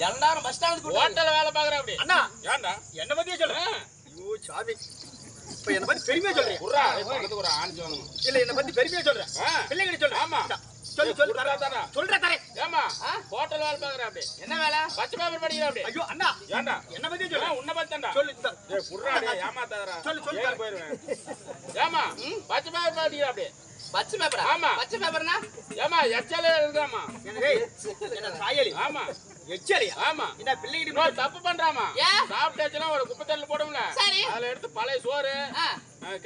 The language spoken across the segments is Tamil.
எல்லாரும் பஸ் ஸ்டாண்ட் ஹோட்டல்ல வேலை பாக்குறேன் அப்படி. அண்ணா ஏன்டா என்ன பத்தியே சொல்லு. ஐயோ சாமி, இப்ப என்ன பத்தி பெருமையா சொல்றேன். குர்ரா பக்கத்துக்கு ஒரு ஆணிச்சு வாங்க. இல்ல என்ன பத்தி பெருமையா சொல்றேன். பிள்ளைகிட்ட சொல்லு. ஆமா சொல்லு சொல்லு தரேன். சொல்ற தரேன். ஏமா ஹோட்டல் வேலை பாக்குறேன் அப்படி. என்ன வேலை? பச்சை பேப்பர் படிக்கிறேன் அப்படி. ஐயோ அண்ணா ஏன்டா என்ன பத்தியே சொல்லு. உன்னை பத்தண்டா சொல்லு. ஏய் குர்ரா டேய் ஏமாத்தாதடா. சொல்லு சொல்லு ஏறி போயிடுவேன். ஏமா பச்சை பேப்பர் படிக்கிறேன் அப்படி. பச்சை பேப்பரா? ஆமா. பச்சை பேப்பர்னா ஏமா எச்சல இருக்குதாமா. ஏய் என்ன சாயலி? ஆமா எச்சலியா? ஆமா. என்ன பிள்ளைகிட்ட இன்னொரு தப்பு பண்றாமா. ஏன்? சாப்பிட்டாச்சுன்னா ஒரு குப்பை தள்ளி போடும்ல. சரி. அதுல எடுத்து பழைய சோறு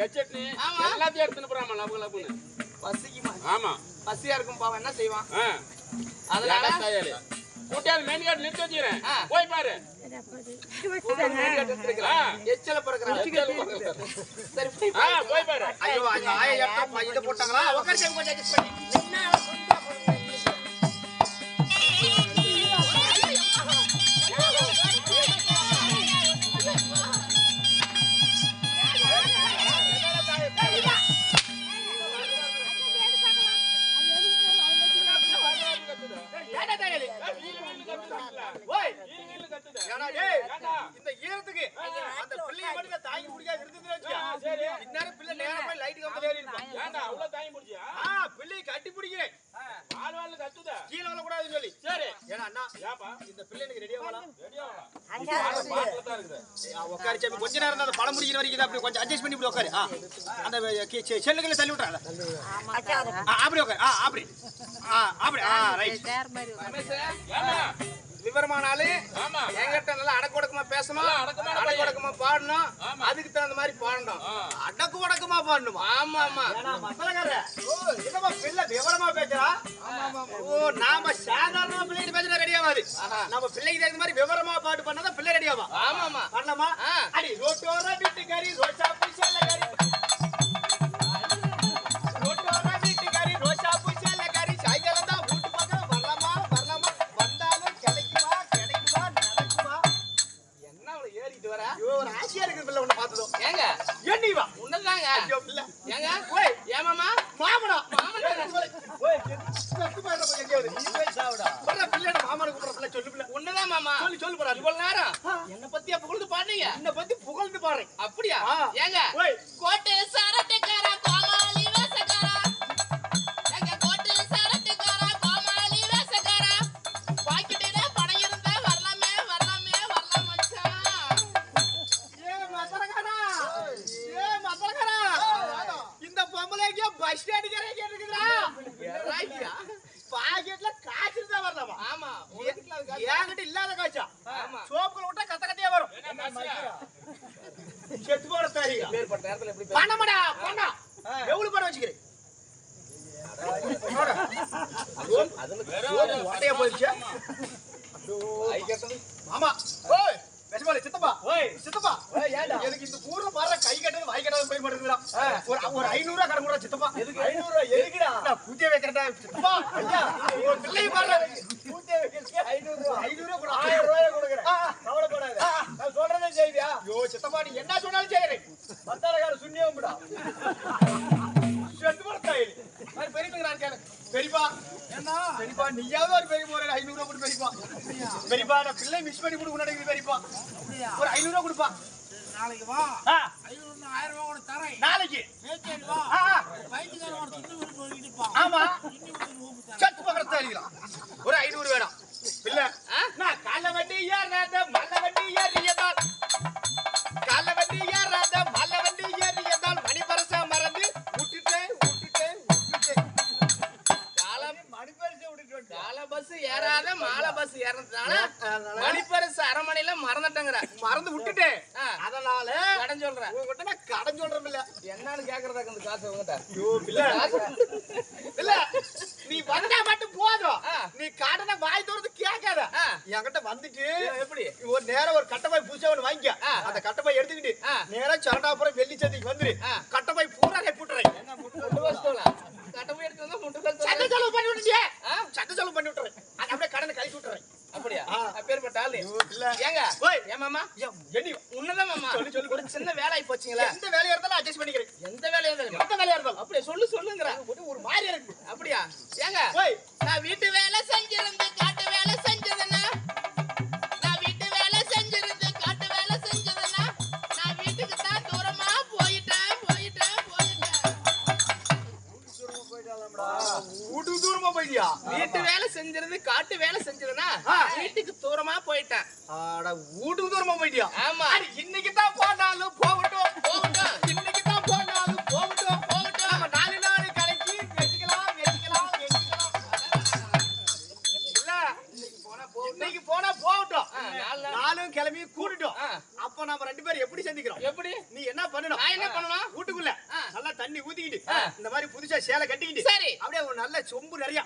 கச்சட்னி எல்லாத்தையும் எடுத்துன்னு போறாமா லபு லபுன்னு. பசிக்குமா? ஆமா பசியா இருக்கும் பாவம் என்ன செய்வான்? அதனால கூட்டியாவது மெயின் கார்டு நிறுத்தி வச்சுக்கிறேன். போய் பாரு. எச்சல பறக்குறான். சரி போய் பாரு. ஐயோ அந்த ஆய எடுத்தா இத போட்டாங்களா? உட்கார்ந்து கொஞ்சம் அட்ஜஸ்ட் பண்ணி. இந்த ஈரத்துக்கு அந்த பிள்ளைய மட்டும் தாங்கி முடியாது இருந்ததுன்னு இந்நேரம் பிள்ளை நேரம் போய் லைட் கம்பெனி ஏறி இருப்பான். ஏன்டா அவ்வளவு தாங்கி முடிச்சியா? பிள்ளையை கட்டி பிடிக்கிறேன். ஆள் வாழ்ல கத்துதா. கீழே விழக்கூடாதுன்னு சொல்லி. சரி. ஏன்னா அண்ணா ஏப்பா இந்த பிள்ளை எனக்கு ரெடியா வாடா. ரெடியா வாடா. பாட்டில தான் இருக்குது. உட்காரி சாமி கொஞ்ச நேரம் தான் அந்த படம் முடிக்கிற வரைக்கும் அப்படி கொஞ்சம் அட்ஜஸ்ட் பண்ணி இப்படி உட்காரு. அந்த செல்லுகளை தள்ளி விட்டுறாங்க. அப்படி உட்காரு. அப்படி அப்படி ரைட். ஏமா விவரமான ஆளு. ஆமா என்கிட்ட நல்லா அடக்குடக்கமா பேசணும், அடக்குடக்கமா பாடணும். அதுக்கு தகுந்த மாதிரி பாடணும். அடக்கு உடக்கமா பாடணும். ஆமா ஆமா. பிள்ளை விவரமா பேசுறா. ஓ நாம சாதாரண பிள்ளைகிட்ட பேசுற ரெடியாவாது. நம்ம பிள்ளைக்கு தகுந்த மாதிரி விவரமா பாட்டு பண்ணாதான் பிள்ளை ரெடியாவா. ஆமா ஆமா பண்ணலாமா? அடி ரோட்டோர வீட்டுக்காரி ரோசா பூசேல கறி, ரோட்டோர வீட்டுக்காரி ரோசா பூசேல கறி, சாயங்காலம் தான் வீட்டு பக்கம் வரலாமா வரலாமா, வந்தாலும் கிடைக்குமா கிடைக்குமா நடக்குமா. என்ன அவளை ஏறிட்டு வர? ஒரு ஆசையா இருக்கு பிள்ளை உன்னை பார்த்ததும். ஏங்க எண்ணி வா உன்னதாங்க. ஐயோ பிள்ளை ஏங்க ஓய் ஏமாமா மாமனா மாமனா ஓய் செத்து போறத போய் எங்கேயாவது நீ போய் சாவுடா. வர பிள்ளை மாமனுக்கு கூப்பிடுற பிள்ளை சொல்லு பிள்ளை. உன்னதான் மாமா சொல்லு போறா. இவ்வளவு நேரம் என்ன பத்தி புகழ்ந்து பாடுறீங்க. என்ன பத்தி புகழ்ந்து பாடுறேன். அப்படியா? ஏங்க ஓய் கோட்டை சரட்டுக்கார கோமாளி வேசக்கார, ஏங்க கோட்டை சரட்டுக்கார கோமாளி வேசக்கார, பாக்கெட்டில பணம் இருந்தா வரலாமே வரலாமே வரலாம் மச்சான். ஏ மசரகாரா ஏ மசரகாரா, இந்த பொம்பளைக்கு பஸ் ஸ்டாண்ட் கரை கேக்குதுடா. ரைட்யா பாக்கெட்ல காசு இருந்தா வரலாமா? ஆமா என்கிட்ட இல்லாத காசா? ஆமா சோப்புல விட்டா கத்த கத்தையா வரும். செத்து போற தாரியா மேற்பட்ட நேரத்துல எப்படி பண்ணமாடா பண்ணா எவ்வளவு பணம் வச்சுக்கிறேன். அதுல ஓட்டையா போயிடுச்சு. மாமா ஓய் பேசமால சித்தப்பா ஓய் சித்தப்பா ஏன்டா எனக்கு இந்த ஊர்ல பாற கை கட்டது வாய் கட்டது போய் மாட்டேங்குதுடா. ஒரு 500 ரூபாய் கடன் கூட சித்தப்பா. எதுக்கு 500 ரூபாய்? எதுக்குடா? நான் பூஜை வைக்கிறதா சித்தப்பா. ஐயா ஒரு பிள்ளை பாற பூஜை வைக்கிறதுக்கு 500 ரூபாய் கூட 1000 ரூபாய் கொடுக்குறேன். கவலைப்படாத நான் சொல்றதே செய்வியா? யோ சித்தப்பா நீ என்ன சொன்னாலும் செய்றேன். பத்தாரகார சுண்ணியம்டா செத்து போறதாயில நான் பெரியப்பா நான் கேளு. பெரியப்பா என்ன பெரியப்பா நீயாவது ஒரு பெரிய போற 500 ரூபாய் கொடு பெரியப்பா. பெரியப்பா நான் பிள்ளை மிஸ் பண்ணி கொடுக்க மாட்டேங்குது பெரியப்பா. ஒரு 500 ரூபாய் கொடுப்பா. நாளைக்கு வா 500 1000 ரூபாய் கூட தரேன். நாளைக்கு மேச்சேரி வா பைத்தியக்காரன் ஒரு துண்டு விட்டு போயிடுப்பா. ஆமா சத்து பக்கறத அடிக்கலாம். ஒரு 500 வேணும் பிள்ளை. நான் கால வண்டி ஏறாத மல்ல வண்டி ஏறியதால், கால வண்டி ஏறாத மல்ல வண்டி ஏறியதால் மணி பரச மறந்து விட்டுட்டேன் விட்டுட்டேன் விட்டுட்டேன். கால பஸ் ஏறாத மாலை பஸ் ஏறதுனால மணிப்பரிசு அரமனையில மறந்துட்டேங்கிற மறந்து விட்டுட்டேன். அதனால கடன் சொல்றேன் உங்ககிட்ட. நான் கடன் சொல்றேன் இல்ல என்னன்னு கேக்குறதா அந்த காசு உங்ககிட்ட. ஐயோ இல்ல இல்ல நீ வந்தா மட்டும் போதும். நீ கடனை வாய் தோறது கேட்காத. என்கிட்ட வந்துட்டு எப்படி ஒரு நேரம் ஒரு கட்டப்பாய் பூசா ஒண்ணு வாங்கிக்க. அந்த கட்டப்பாய் எடுத்துக்கிட்டு நேரம் சரடாபுரம் வெள்ளி சந்தைக்கு வந்துரு. கட்டப்பாய் பூரா போட்டுறேன். என்ன முட்டு வஸ்தோல கட்டப்பாய் எடுத்து வந்தா முட்டு வஸ்தோல சட்ட செலவு பண்ணி விட்டுட்டே. சட்ட செலவு பண்ணி விட்டுறேன். அது அப்படியே கடனை கழிச்சு விட்டுறேன். அப்படியா? அப்பேர்ப்பட்ட ஆளு இல்ல. ஏங்க ஓய் ஏ மாமா எண்ணி உன்னதான் மாமா சொல்லு சொல்லு. ஒரு சின்ன வேலை ஆயி போச்சுங்களா? எந்த வேலையா இருந்தாலும் அட்ஜஸ்ட் பண்ணிக்கிறேன். எந்த வேலையா இருந்தாலும் மொத்த வேலையா இருந்தாலும் அப்படியே சொல்லு சொல்லுங்கற. ஒரு மாதிரி இருக்கு. அப்படியா? ஏங்க ஓய் நான் வீட்டு வேலை செஞ்சிருந்து காட்டு வேலை செஞ்சதுன்னா வீட்டுக்கு தூரமா போயிட்டியா? ஆமா. இன்னைக்கு தான் போனாலும் போகட்டும் போகட்டும். இன்னைக்கு தான் போனாலும் போகட்டும் போகட்டும். நம்ம 4 நாள் கழிச்சு வெச்சிக்கலாம் வெச்சிக்கலாம் வெச்சிக்கலாம். இல்ல இன்னைக்கு போனா போகட்டும். நாளும் கிளம்பி கூட்டிட்டோம். அப்ப நம்ம 2 பேரும் எப்படி சந்திக்கிறோம்? எப்படி? நீ என்ன பண்ணணும்? நான் என்ன பண்ணணும்? வீட்டுக்குள்ள நல்லா தண்ணி ஊத்திக்கிட்டு இந்த மாதிரி புதுசா சேலை கட்டிக்கிட்டு சரி. அப்படியே ஒரு நல்ல சொம்பு நிறைய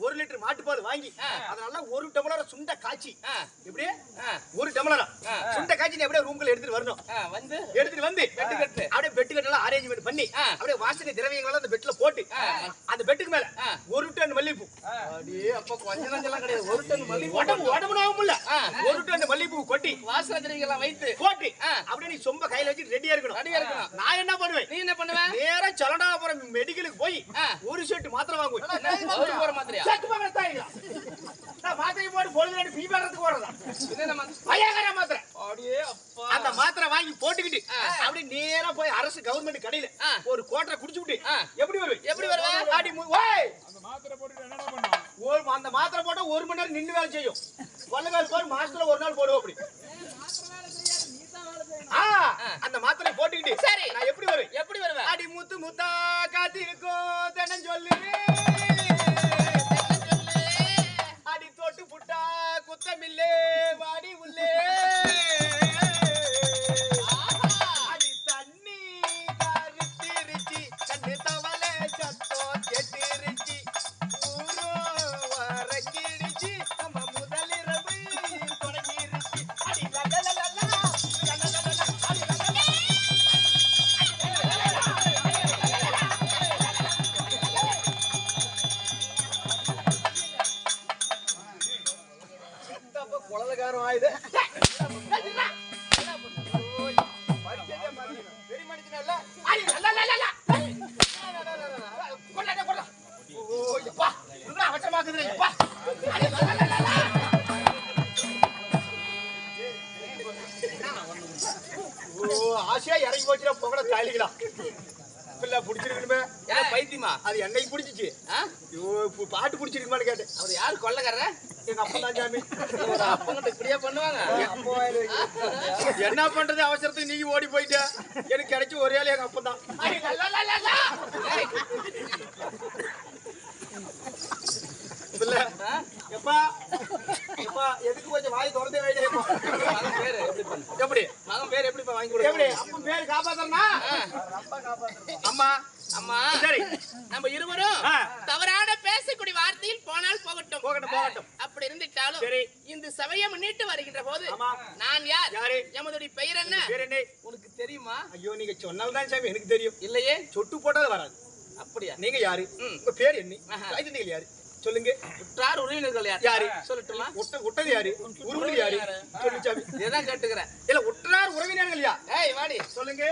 1 லிட்டர் மாட்டுப்பால் வாங்கி அத நல்லா 1 டம்ளர் சுண்ட காய்ச்சி இப்படி 1 டம்ளர் சுண்ட காய்ச்சி நீ அப்படியே ரூம்க்குள்ள எடுத்துட்டு வரணும். எடுத்துட்டு வந்து பெட் கட்டு அப்படியே பெட் கட்டெல்லாம் அரேஞ்ச்மெண்ட் பண்ணி அப்படியே வாசனை திரவியங்கள் அந்த பெட்ல போட்டு அந்த பெட்டுக்கு மேல 1 டன் மல்லிப்பூ. அப்படியே அப்ப கொஞ்சம் நஞ்சலாம் கிடையாது. 1 டன் மல்லிப்பூ உடம்பு நோவும்ல 1 டன் மல்லிப்பூ கொட்டி வாசனை திரவியங்கள் வைத்து போட்டு அப்படியே நீ சொம்ப கையில வச்சு ரெடியா இருக்கணும். நான் என்ன பண்ணுவேன்? நீ என்ன பண்ணுவ? நேரா சலனாபுரம் மெடிக்கலுக்கு போய் ஒரு செட் மாத்திரை வாங்குவேன். ஒரு மாத்திரையா? செட் மாத்திரை தாயிங்க. நான் மாத்திரை போட்டு பொழுதுல பீ பண்றதுக்கு போறதா? என்ன மாத்திரை? பயங்கர மாத்திரை. அப்படியே அப்பா அந்த மாத்திரை வாங்கி போட்டுக்கிட்டு அப்படியே நேரா போய் அரசு கவர்மெண்ட் கடையில ஒரு கோட்டரை குடிச்சுட்டு எப்படி வருவேன்? எப்படி வருவேன்? ஆடி ஓய் அந்த மாத்திரை போட்டு என்னடா பண்ணும்? அந்த மாத்திரை போட்டா 1 மணி நேரம் நின்னு வேலை செய்யும். வல்லகால் பாரு மாசத்துல 1 நாள் போடுவோம் அப்படி. அந்த மாத்திரை போட்டுக்கிட்டு சரி நான் எப்படி வருவேன்? எப்படி வருவேன்? அடி முத்து முத்தா காத்திருக்கும் தென்னன் சொல்லு அடி தொட்டு புட்டா குத்தமில்லே வாடி உள்ளே அடி தண்ணி கருத்திருச்சி கண்ணு தவளை சத்தம் கெட்டிருச்சி ஊரோ வரக்கிடுச்சி நம்ம முதலிரவு தொடங்கிருச்சி அடி லலலலலா குழந்தைக்காரன் ஆயுது வெறி மனுஷனல்ல அவசரமாக்குது ஆசையா இறங்கி போச்சுடா புகழ தாளிக்கலாம் பிள்ளை புடிச்சிருக்கணுமே. பைத்தியமா? அது என்னைக்கு புடிச்சிச்சு. பாட்டு புடிச்சிருக்குமான்னு கேட்டேன். அவர் யாரு கொள்ளக்காரர்? எங்க அப்பா தான் சாமி. அப்பங்கிட்ட இப்படியா பண்ணுவாங்க? என்ன பண்றது அவசரத்துக்கு நீங்க ஓடி போயிட்ட. எனக்கு கிடைச்ச ஒரே ஆள் எங்க அப்பா தான். பிள்ளை எப்பா எப்பா எதுக்கு கொஞ்சம் வாய் திறந்தே வைடே. மகன் பேரு எப்படி? மகன் பேர் எப்படி வாங்கி கொடு? எப்படி அப்பன் பேர் காப்பாத்தறனா? அம்மா அம்மா சரி நம்ம இருவரும் தவறான பேசக்கூடிய வார்த்தையில் போனால் போகட்டும் போகட்டும் போகட்டும். அப்படி இருந்துட்டாலும் சரி இந்த சபையை முன்னிட்டு வருகின்ற போது நான் யார்? எமதுடைய பெயர் என்ன? பேர் என்ன உனக்கு தெரியுமா? ஐயோ நீங்க சொன்னால் தான் சாமி எனக்கு தெரியும். இல்லையே சொட்டு போட்டால் வராது. அப்படியா? நீங்க யாரு? உங்க பேர் என்ன? கைதண்டிகள் யாரு? சொல்லுங்க. உற்றார் உறவினர்கள் யாரு? சொல்லட்டுமா? ஒட்டது யாரு? உருவல் யாரு? சொல்லு சாமி. இதான் கேட்டுக்கிறேன். இல்ல உற்றார் உறவினர்கள் யார்? ஏய் வாடி சொல்லுங்க.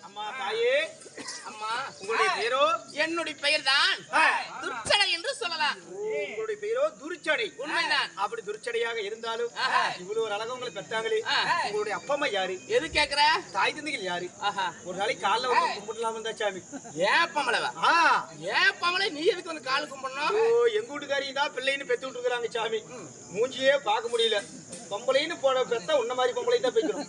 அம்மா தாயே, அம்மா உங்களுடைய பேரோ? என்னுடைய பெயர் தான் துர்ச்சடை என்று சொல்லலாம். உங்களுடைய பேரோ துர்ச்சடை. உண்மைதான். அப்படி துர்ச்சடையாக இருந்தாலும் இவ்வளவு ஒரு அழகா உங்களை பெற்றாங்களே, உங்களுடைய அப்பா அம்மா யாரு? எது கேக்குற? தாய் தந்தைகள் யாரு? ஆஹா, ஒரு நாளைக்கு காலைல வந்து கும்பிடலாம் வந்தா சாமி. ஏன் பமளவா? ஏன் பமளை நீ எதுக்கு வந்து காலு கும்பிடணும்? எங்க வீட்டுக்காரி தான் பிள்ளைன்னு பெத்து விட்டுருக்காங்க சாமி. மூஞ்சியே பார்க்க முடியல. பொம்பளைன்னு பெத்தா உன்ன மாதிரி பொம்பளை தான் பெய்க்கணும்.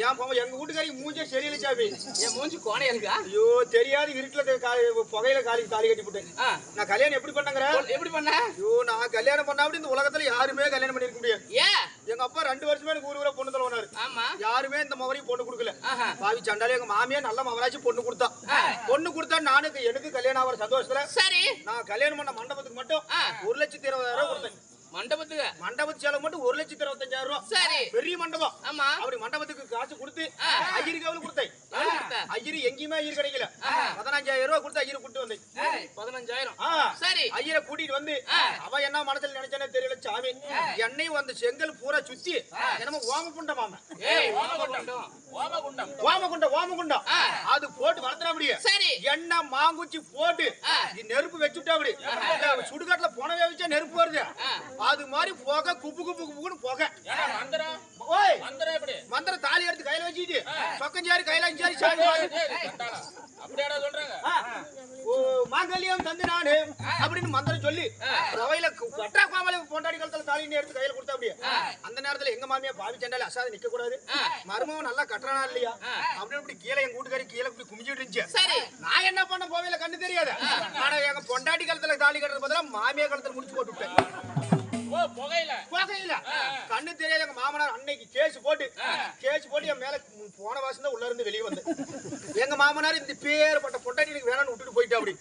ஏன் பொம்பளை எங்க வீட்டுக்காரி மூஞ்சியே சரியில்லை சாமி. என் மூஞ்சி கோணை இருக்கா? ஐயோ தெரியாது, இருட்டுல புகையில தாலி கட்டி போட்டேன். நான் கல்யாணம் எப்படி பண்ணங்கிற? எப்படி பண்ண? ஐயோ நான் கல்யாணம் பண்ணா அப்படி இந்த உலகத்துல யாருமே கல்யாணம் பண்ணிருக்க முடியாது. எங்க அப்பா 2 வருஷமே எனக்கு ஊரு பொண்ணு தருவாரு. யாருமே இந்த மவரையும் பொண்ணு கொடுக்கல. பாவி சண்டாலே எங்க மாமியா நல்ல மவராச்சு பொண்ணு கொடுத்தா. பொண்ணு கொடுத்தா நானுக்கு எனக்கு கல்யாணம் ஆகிற சந்தோஷத்துல சரி நான் கல்யாணம் பண்ண மண்டபத்துக்கு மட்டும் 1,20,000 கொடுத்தேன். மண்டபத்து செலவு மட்டும் 1,25,000 ரூபாய். சரி, பெரிய மண்டபம். ஆமா, அப்படி மண்டபத்துக்கு காசு கொடுத்து ஐயருக்கு எவ்வளவு கொடுத்தேன்? ஐயரு எங்கேயுமே ஐயர் கிடைக்கல. 15,000 ரூபாய் கொடுத்து ஐயரை கூட்டு வந்தேன். 15,000. சரி, ஐயரை கூட்டிட்டு வந்து அவ என்ன மனசுல நினைச்சானே தெரியல சாமி. என்னையும் அந்த செங்கல் பூரா சுத்தி என்னமோ ஓமகுண்டம் ஓமகுண்டம் அது போட்டு வளர்த்துறா முடியும். சரி, எண்ணெய் மாங்குச்சி போட்டு நெருப்பு வச்சுட்டா அப்படி சுடுகாட்டுல போனவே வச்சா நெருப்பு வருது. அது மாதிரி போக குப்பு குப்பு குப்புன்னு போக மந்திரம் தாலி எடுத்து கையில வச்சுட்டு சொக்கஞ்சாரி கைலாஞ்சாரி மாங்கல்யம் தந்து நானு அப்படின்னு மந்திரம் சொல்லி ரவையில கட்டா கோமலை பொண்டாடி காலத்துல தாலி எடுத்து கையில கொடுத்தா அப்படியே. அந்த நேரத்துல எங்க மாமியா பாவி சண்டால அசாத நிக்க கூடாது, மருமவன் நல்லா கட்டுறானா இல்லையா அப்படின்னு இப்படி கீழே எங்க வீட்டுக்காரி கீழே இப்படி குமிஞ்சிட்டு இருந்துச்சு. சரி, நான் என்ன பண்ண போவேல கண்ணு தெரியாது. ஆனா எங்க பொண்டாடி காலத்துல தாலி கட்டுறது பதிலா மாமியா காலத்துல முடிச்சு போட்டு விட்டேன். புகையில கண்ணு தெரியாது. எங்க மாமனார் அன்னைக்கு கேஸ் போட்டு என் மேல போன வாசம் தான் உள்ள இருந்து வெளியே வந்து எங்க மாமனார் இந்த பேர்பட்ட பொட்டாட்டி எனக்கு வேணாம்னு விட்டுட்டு போயிட்டா. அப்படி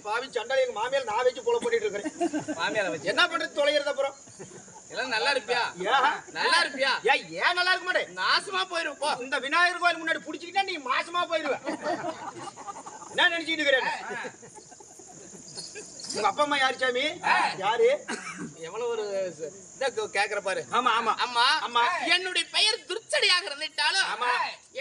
பாவி சண்டால எங்க மாமியார் நான் வச்சு போல பண்ணிட்டு இருக்கிறேன். மாமியார வச்சு என்ன பண்றது தொலைகிறது? அப்புறம் எல்லாம் நல்லா இருப்பியா? நல்லா இருப்பியா? ஏன் நல்லா இருக்க மாட்டேன்? நாசமா போயிருப்போம். இந்த விநாயகர் கோயில் முன்னாடி புடிச்சுக்கிட்டா நீ மாசமா போயிருவ. என்ன நினைச்சிட்டு இருக்கிறேன்? உங்க அப்பா அம்மா யாரு சாமி? யாரு? எவ்வளவு ஒரு கேக்குற பாரு. ஆமா ஆமா ஆமா ஆமா. என்னுடைய பெயர் துர்ச்சடையாக இருந்துட்டாலும்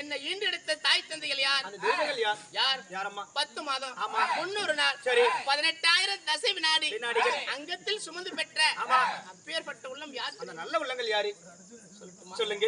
என்னை ஈண்டெடுத்த தாய் தந்தைகள் யார்? அந்த தெய்வங்கள் யார்? யாரம்மா? 10 மாதம். ஆமா, 300 நாள். சரி, 18,000 தசை வினாடிகள் அங்கத்தில் சுமந்து பெற்ற அப்பேற்பட்ட உள்ளம் யார்? அந்த நல்ல உள்ளங்கள் யாரு சொல்லுங்க.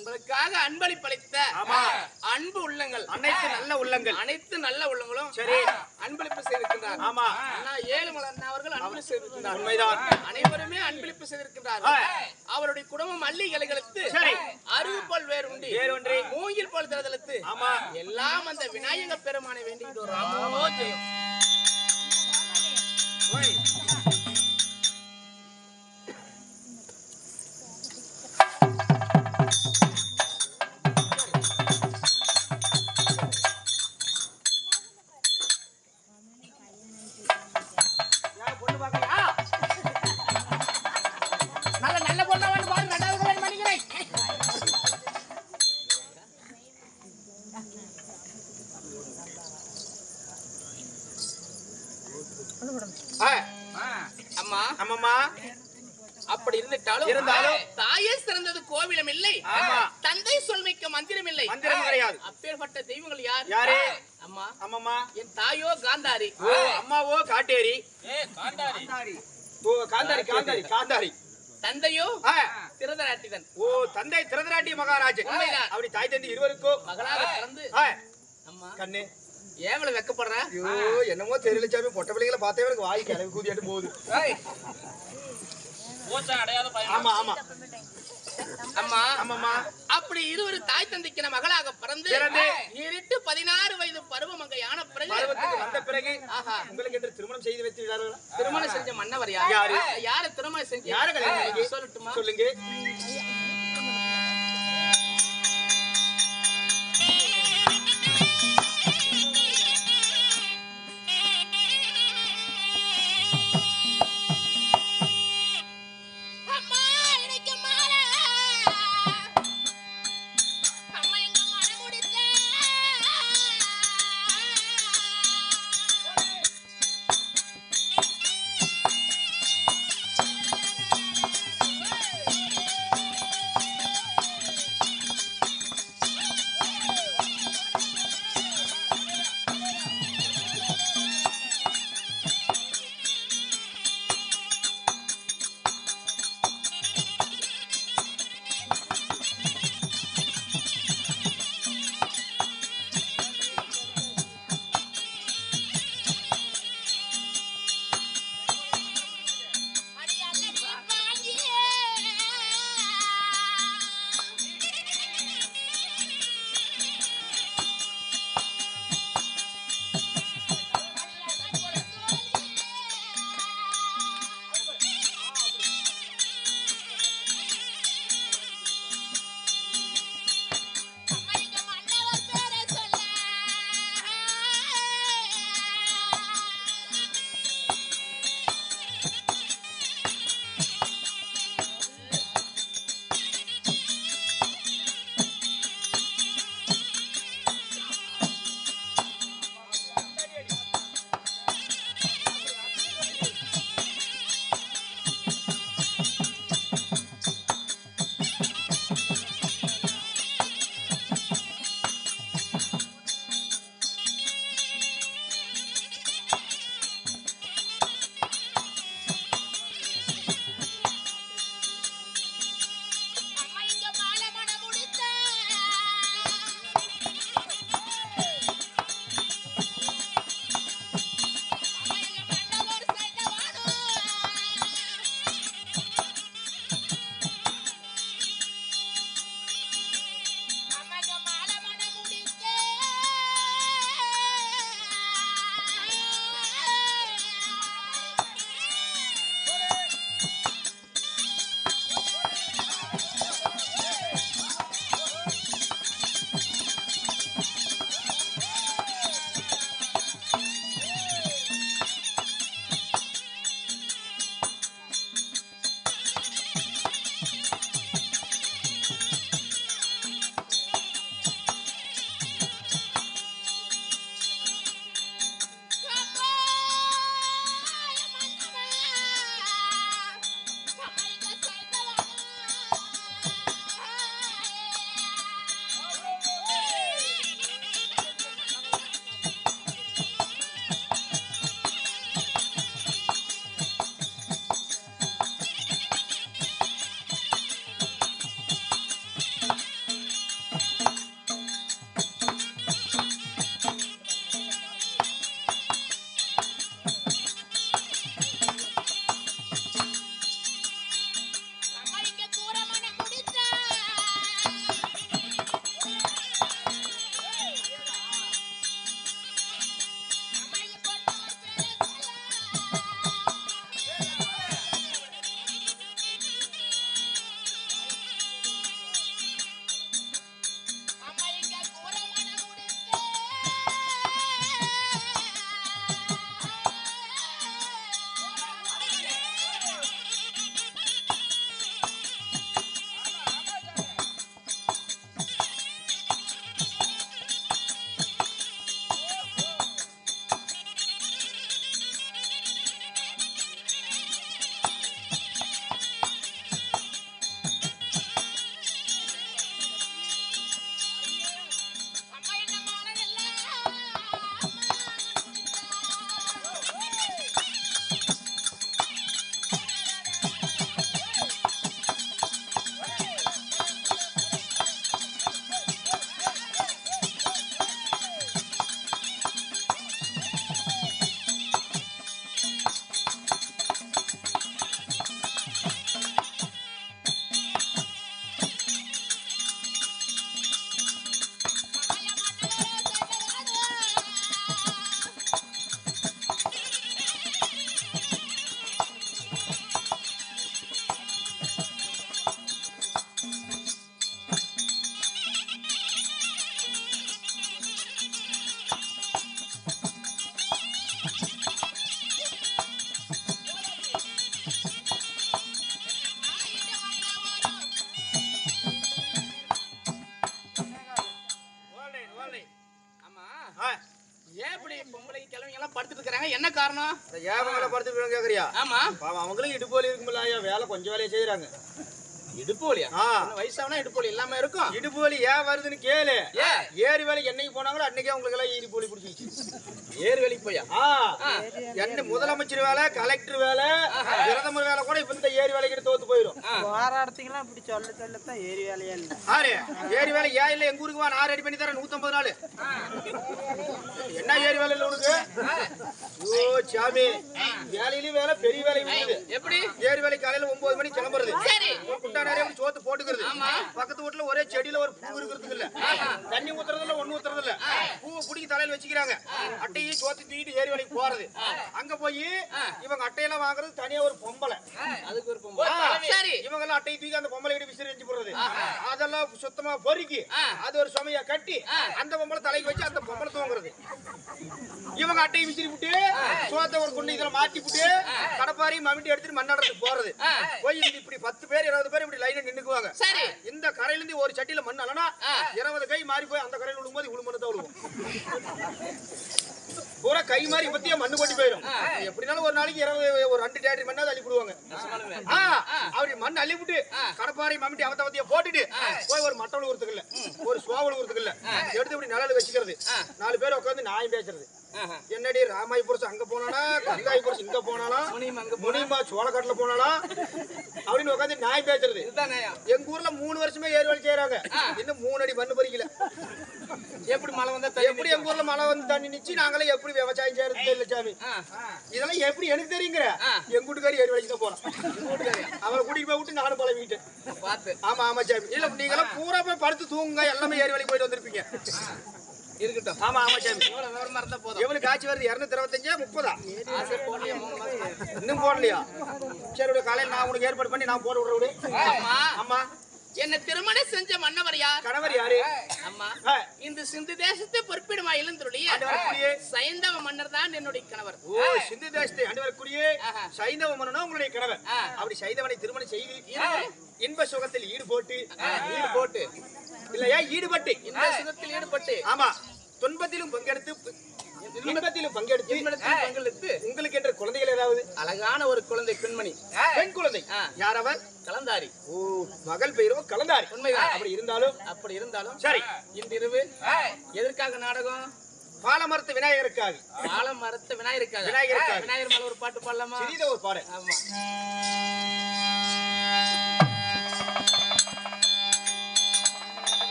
தங்களுக்காக அன்பளிப்பளித்த அன்பு உள்ளங்கள், அனைத்து நல்ல உள்ளங்களும் சரி அன்பளிப்பு செய்திருக்கின்றார். ஆமா, அண்ணா ஏழுமலை அண்ணா அவர்கள் அன்பு செய்திருக்கின்றார். உண்மைதான். அனைவருமே அன்பளிப்பு செய்திருக்கின்றார்கள். அவருடைய குடும்பம் மல்லி இலைகளுக்கு அருகுபோல் வேறொன்றி மூங்கில் போல் திறதலுத்து எல்லாம் அந்த விநாயகர் பெருமானை வேண்டிக்கிட்டு வரும். நல்ல பொண்ணா வந்து பாரு, ரெண்டாவது கல்யாணம் பண்ணிக்கிறேன். அம்மா அப்படி இருந்தாலும் தாயே சிறந்தது கோவிலும் இல்லை, தந்தை சொல்மிக்க மந்திரம் இல்லை. கிடையாது. அப்பேற்பட்ட தெய்வங்கள் யாரு? அம்மா என் தாயோ காந்தாரி, அம்மாவோ காட்டேரி, காந்தாரி. தந்தையோ திருதராட்டிதன். தந்தை திருதராட்டி மகாராஜன். அப்படி தாய் தந்தை இருவருக்கும் மகளாக பிறந்து அம்மா கண்ணு ஏவல வெக்கப்படுற? என்னமோ தெரியல சாமி, பொட்ட பிள்ளைங்களை பார்த்தே எனக்கு வாய் கிளவி கூதியாட்டு போகுது. ஆமா ஆமா அம்மா அப்படி இருவரு தாய் தந்தைக்கு மகளாக பிறந்து 16 வயது பருவம் அங்க யான பிறகு உங்களுக்கு என்று திருமணம் செய்து வைத்து திருமணம் செஞ்ச மன்னவர் யாரு திருமணம் செஞ்சு சொல்லட்டுமா? சொல்லுங்க. போகணும்? ஏவங்களை படுத்து போய் கேக்குறியா? ஆமா. பாவம் அவங்களும் இடுப்பு வலி இருக்கும்ல ஐயா, வேலை கொஞ்சம் வேலையை செய்யறாங்க. இடுப்பு வலியா? வயசாவனா இடுப்பு வலி இல்லாம இருக்கும். இடுப்பு வலி ஏன் வருதுன்னு கேளு. ஏரி வேலைக்கு என்னைக்கு போனாங்களோ அன்னைக்கே உங்களுக்கு எல்லாம் இடுப்பு வலி பிடிச்சிச்சு. ஏரி வேலைக்கு போயா? என்ன முதலமைச்சர் வேலை, கலெக்டர் வேலை, பிரதமர் வேலை கூட இப்ப இந்த ஏரி வேலைக்கு தோத்து போயிடும். போராடத்தீங்களா இப்படி சொல்லத்தான் ஏரி வேலையா இல்ல. ஆறு ஏரி வேலை ஏன் இல்ல? எங்க ஊருக்கு வா, நான் ரெடி பண்ணி தரேன் 150 நாள். என்ன ஏரி வேலை இல்ல உனக்கு? ஓ சாமி, வேலையிலயும் வேலை, பெரிய வேலை இருக்குது. எப்படி? ஏரி வேலைக்கு காலையில 9 மணிக்கு கிளம்புறது. சரி. குண்டா நிறைய சோத்து போட்டுக்கிறது. பக்கத்து வீட்டுல ஒரே செடியில ஒரு பூ இருக்கிறதுக்கு இல்ல, தண்ணி ஊத்துறது இல்ல, ஒண்ணு ஊத்துறது இல்ல, பூவை பிடிக்கி தலையில வச்சுக்கிறாங்க. அட்டையை சோத்து தூக்கிட்டு ஏரி வேலைக்கு போறது. அங்க போய் இவங்க அட்டையெல்லாம் வாங்குறது தனியா ஒரு பொம்பளை. அதுக்கு ஒரு பொம்பளை. சரி. இவங்க எல்லாம் அட்டையை தூக்கி அந்த பொம்பளை கிட்ட விசிறி போடுறது. அதெல்லாம் சுத்தமா பொறுக்கி அது ஒரு சுமையா கட்டி அந்த பொம்பளை தலைக்கு வச்சு அந்த பொம்பளை தூங்குறது. இவங்க அட்டையை விசிறி விட்டு சோத்த ஒரு குண்டு இதுல மாட்டி விட்டு கடப்பாரி மம்மிட்டி எடுத்துட்டு மண்ணாடத்துக்கு போறது. போய் இப்படி 10 பேர் 20 பேர் இப்படி லைனா நின்னுக்குவாங்க. சரி. இந்த கரையில இருந்து ஒரு சட்டியில மண் அல்லனா 20 கை மாறி போய் அந்த கரையில விழும்போது இவ்வளவு மண்ணு தான் விழுவும். பூரா கை மாறி பத்தியா மண்ணு கொட்டி போயிடும். எப்படினாலும் ஒரு நாளைக்கு 2 டேட்டரி மண்ணாவது அள்ளி விடுவாங்க. அப்படி மண் அள்ளி விட்டு கடப்பாரி மம்மிட்டி அவத்தியா போட்டுட்டு போய் ஒரு மட்டவள் ஊருக்கு இல்ல, ஒரு சோவல் ஊருக்கு இல்ல எடுத்து இப்படி நிழல் வச்சுக்கிறது. 4 பேர் உட்காந்து நியாயம் பேசுறது. என்னடி ராமாயபுரம் அங்க போனானா, கங்காயபுரம் இங்க போனானா, முனிமா சோளக்காட்டுல போனானா அப்படின்னு உட்காந்து நியாயம் பேசுறது. எங்க ஊர்ல 3 வருஷமே ஏரி வேலை செய்யறாங்க. இன்னும் 3 அடி மண்ணு பறிக்கல. எப்படி மழை வந்தா எப்படி எங்க ஊர்ல மழை வந்து தண்ணி நிச்சு நாங்களே எப்படி விவசாயம் செய்யறது தெரியல சாமி. இதெல்லாம் எப்படி எனக்கு தெரியுங்கிற? எங்க வீட்டுக்காரி ஏரி வேலைக்கு தான் போறோம். அவரை கூட்டிட்டு போய் விட்டு நானும் பழகிட்டேன். ஆமா ஆமா சாமி. இல்ல நீங்க எல்லாம் பூரா போய் படுத்து தூங்குங்க, எல்லாமே ஏரி வேலைக்கு போயிட்டு வந்திருப்பீங்க. இருக்கட்டும். ஆமா ஆமா சாமி. விவரமா இருந்தா போதும். எவ்வளவு காட்சி வருது? 225 30 இன்னும் போடலையா? சரி காலையில் நான் உனக்கு ஏற்பாடு பண்ணி நான் போட்டு விடுறேன். ஆமா. என்ன திருமணம் செஞ்ச மன்னவர் யார்? கணவர் யாரு? அம்மா, இந்த சிந்து தேசத்தை பொறுப்பிடுமா இளந்துருளிய சைந்தவ மன்னர் தான் என்னுடைய கணவர். ஓ, சிந்து தேசத்தை ஆண்டு வரக்கூடிய சைந்தவ மன்னனா உங்களுடைய கணவர். அப்படி சைந்தவனை திருமணம் செய்து இன்ப சுகத்தில் ஈடுபட்டு இல்லையா, ஈடுபட்டு இன்ப சுகத்தில் ஈடுபட்டு ஆமா துன்பத்திலும் பங்கெடுத்து இன்பத்திலும் பங்கெடுத்து உங்களுக்கு என்ற குழந்தைகள் ஏதாவது? அழகான ஒரு குழந்தை, பெண்மணி, பெண் குழந்தை. யார் அவர்? கலந்தாரி. ஓ, மகள் பெயரோ கலந்தாரி. உண்மைதான். அப்படி இருந்தாலும் சரி. இன்றிரவு எதற்காக நாடகம்? பாலமரத்து விநாயகருக்காக. பாலமரத்து விநாயகருக்காக. விநாயகர் மேல ஒரு பாட்டு பாடலாமா? சிறித ஒரு பாடு. ஆமா.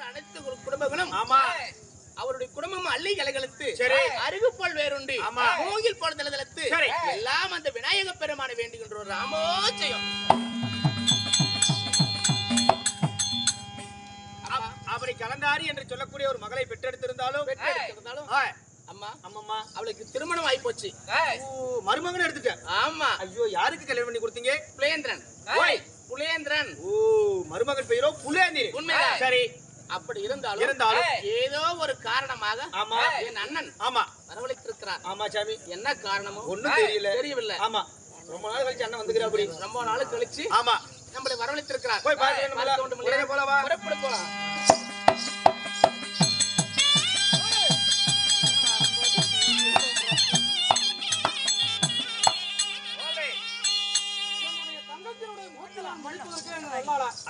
அனைத்து குடும்பங்களும் ஆமா அவருடைய குடும்பம் அள்ளி கலகலத்து சரி அருகுப்போல் வேறுண்டு ஆமா மூங்கில் போல் தளதளத்து சரி எல்லாம் அந்த விநாயக பெருமானை வேண்டுகின்றோம் ராமோச்சயம். அவரை கலந்தாரி என்று சொல்லக்கூடிய ஒரு மகளை பெற்றெடுத்திருந்தாலும் அம்மா அம்மம்மா அவளுக்கு திருமணம் ஆகி போச்சு. மருமகன் எடுத்துட்டேன். ஆமா ஐயோ யாருக்கு கல்யாணம் பண்ணி கொடுத்தீங்க? புலேந்திரன். புலேந்திரன். ஓ மருமகன் பெயரோ புலேந்திரன். உண்மைதான். சரி அப்படி இருந்தாலும் ஏதோ ஒரு காரணமாக ஆமா என் அண்ணன் ஆமா வரவழைத்திருக்கிறார். ஆமா சாமி என்ன காரணமோ ஒண்ணும் தெரியவில்லை. ஆமா ரொம்ப நாள் கழிச்சு அண்ணன் வந்துக்கிறா. அப்படி ரொம்ப நாள் கழிச்சு ஆமா நம்மளை வரவழைத்திருக்கிறார். போய் பாருங்க போலவா புறப்படு போலாம்.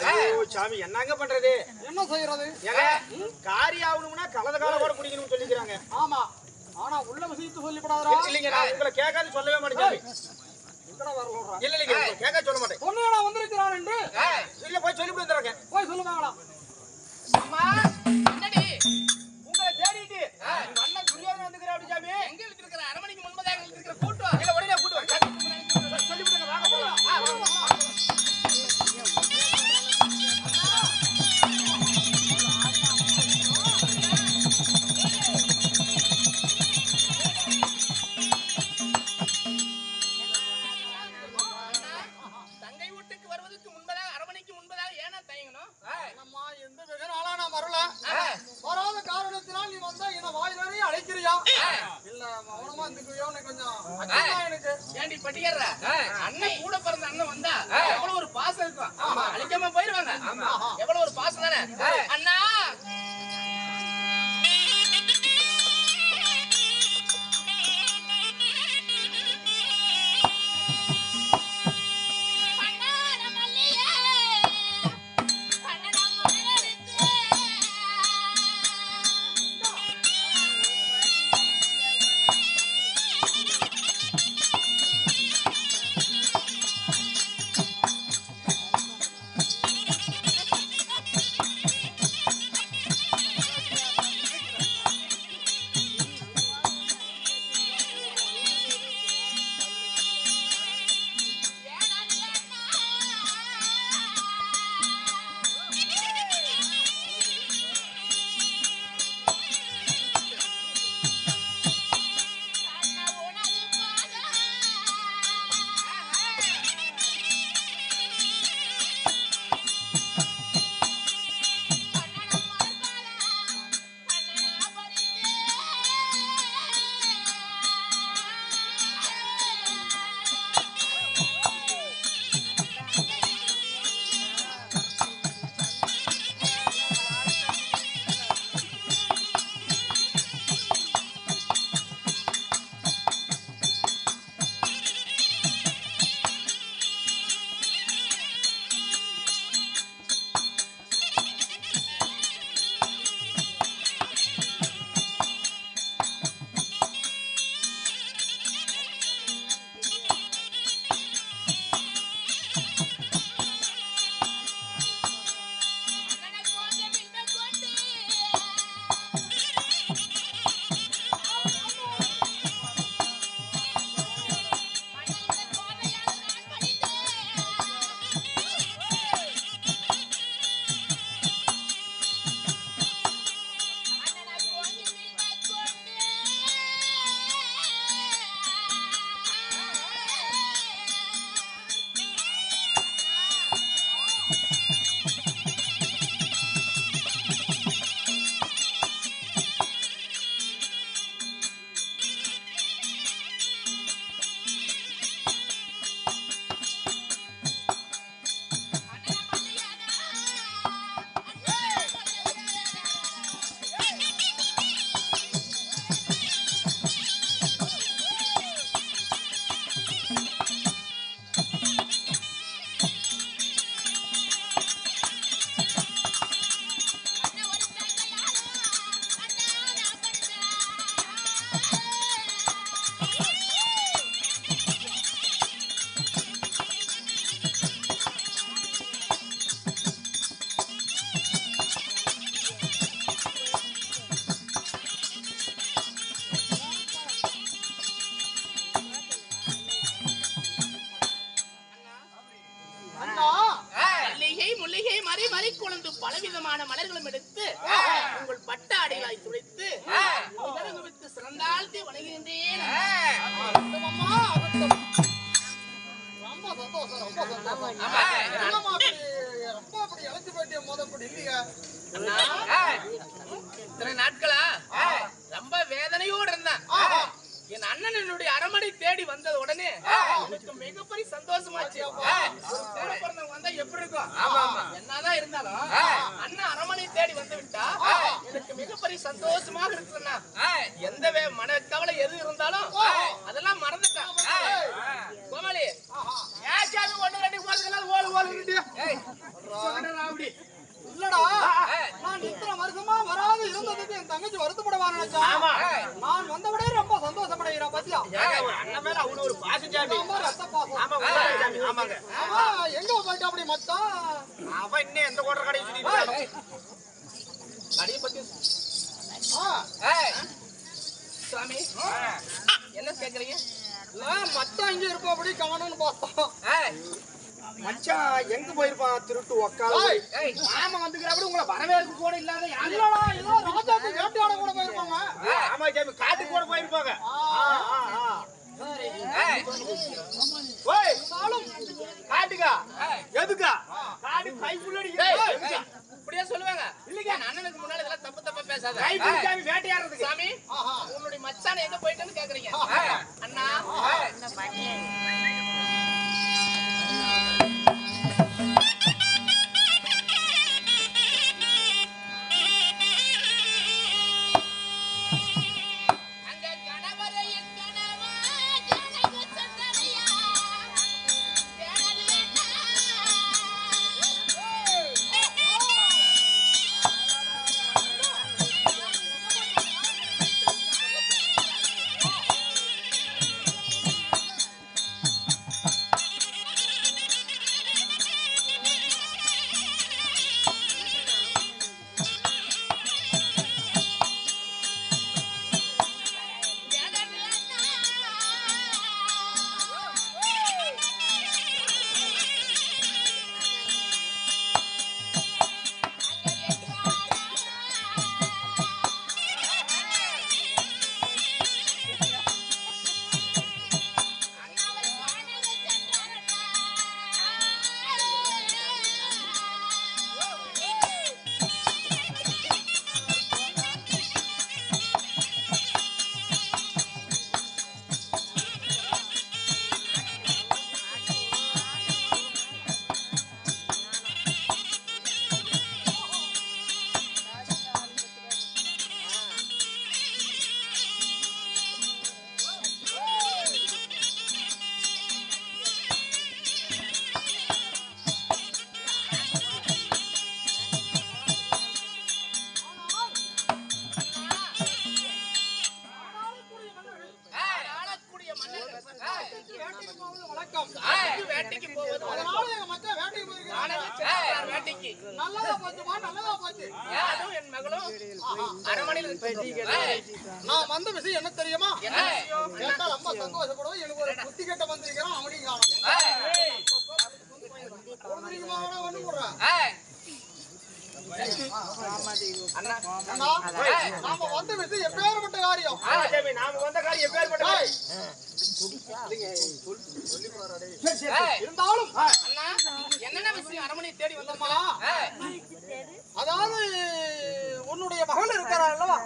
ஐயோ சாமி என்னங்க பண்றது? என்ன செய்யறது? காரி ஆகணும்னா கலத கால கூட குடிக்கணும்னு சொல்லிக்கிறாங்க. ஆமா ஆனா உள்ள விஷயத்தை சொல்லிப்படாதா? இல்லைங்க நான் உங்களை கேட்காது சொல்லவே மாட்டேன் சாமி. இல்ல இல்லைங்க கேட்க சொல்ல மாட்டேன். பொண்ணுடா வந்திருக்கிறான் என்று இல்ல போய் சொல்லிட்டு வந்துறேன். போய் சொல்லுவாங்களா? அம்மா என்னடி உங்களை தேடிட்டு உங்க அண்ணன் துரியோதனன் வந்துக்கிறான். அப்படி சாமி எங்க இருக்கிற அரமணிக்கு முன்பதாக இருக்கிற கூட்டம் இல்ல உடனே கூட்டு வா. சொல்லிவிடுங்க வாங்க போலாம். தங்கை வீட்டுக்கு வருவதற்கு முன்பதாக அரமணிக்கு முன்பதாக ஏனா தயங்கணும்? அம்மா எந்த வெகு நாளா நான் வரல. வராத காரணத்தினால் நீ வந்தா என்ன வாய் நிறைய அழைக்கிறியா? இல்ல மௌனமா இருந்துக்குவியோ கொஞ்சம் எனக்கு. ஏண்டி பட்டியற அண்ணன் கூட பிறந்த அண்ணன் வந்தா எவ்வளவு ஒரு பாசம் இருக்கும். அழைக்காம போயிருவாங்க. எவ்வளவு ஒரு பாசம் தானே அண்ணா. இத்தனை நாட்களா ரொம்ப வேதனையோடு இருந்தான். என் அண்ணன் என்னுடைய அரமனை தேடி வந்தது உடனே எனக்கு மிகப்பெரிய சந்தோஷமாச்சு. வந்தா எப்படி இருக்கும்? என்னதான் இருந்தாலும் அண்ணன் அரமனை தேடி வந்து விட்டா எனக்கு மிகப்பெரிய சந்தோஷமாக இருக்குன்னா எந்த மன கவலை எது இருந்தாலும் அதெல்லாம் மறந்துட்டான். கோமாளி ஏச்சாமி ஒண்ணு ரெண்டு போறதுக்கெல்லாம் ஓடு அப்படி இல்லடா, நான் இத்தனை வருஷமா வராது இருந்ததுக்கு என் தங்கச்சி வருத்தப்படுவான்னு நினைச்சா நான் வந்தவிட ரொம்ப சந்தோஷப்படுகிறேன். பத்தியா அண்ணன் மேல அவ்வளவு ஒரு பாசம் சாமி. ரத்த பாசம். ஆமாங்க. எங்க போயிட்டு அப்படி மச்சான்? அவன் இன்னும் எந்த கோட்டை கடையை சுத்திட்டு கடையை பத்தி சாமி என்ன கேக்குறீங்க? மச்சான் இங்க இருப்போம் அப்படி கவனம்னு பார்த்தோம். மச்சான் எங்க போயிருப்பான்? திருட்டு உக்கால மாமா வந்துக்கிறப்ப உங்களை வரவேற்பு கூட இல்லாத இல்லடா, ஏதோ ராஜாக்கு வேட்டையாட கூட போயிருப்பாங்க. ஆமா சாமி, காட்டுக்கு கூட போயிருப்பாங்க. காட்டுக்கா எதுக்கா? காடு கைக்குள்ளடி இப்படியே சொல்லுவாங்க. இல்லைங்க, அண்ணனுக்கு முன்னாடி இதெல்லாம் தப்பு தப்பா பேசாத. சாமி வேட்டையாடுறதுக்கு. சாமி உன்னுடைய மச்சான் எங்க போயிட்டேன்னு கேக்குறீங்க. அண்ணா வேட்டைக்கு போவது அதனால எங்க மச்சான் வேட்டைக்கு போயிருக்காங்க. வேட்டைக்கு நல்லதா போச்சுமா, நல்லதா போச்சு. யாரும் என் மகளும் அரமனையில் நான் வந்த விஷயம் என்ன தெரியுமா? கேட்டா ரொம்ப சந்தோஷப்படுவோம். எனக்கு ஒரு புத்தி கட்ட வந்திருக்கிறோம். அவனையும் காணும். ஒண்ணு போடுறேன். நாம வந்த விஷயம் எப்பேற்பட்ட காரியம். நாம வந்த காரியம் எப்பேற்பட்ட காரியம் இருந்தாலும் என்னென்ன விஷயம் அரமனை தேடி வந்தோமா? அதாவது உன்னுடைய மகள் இருக்கிறாள் அல்லவா?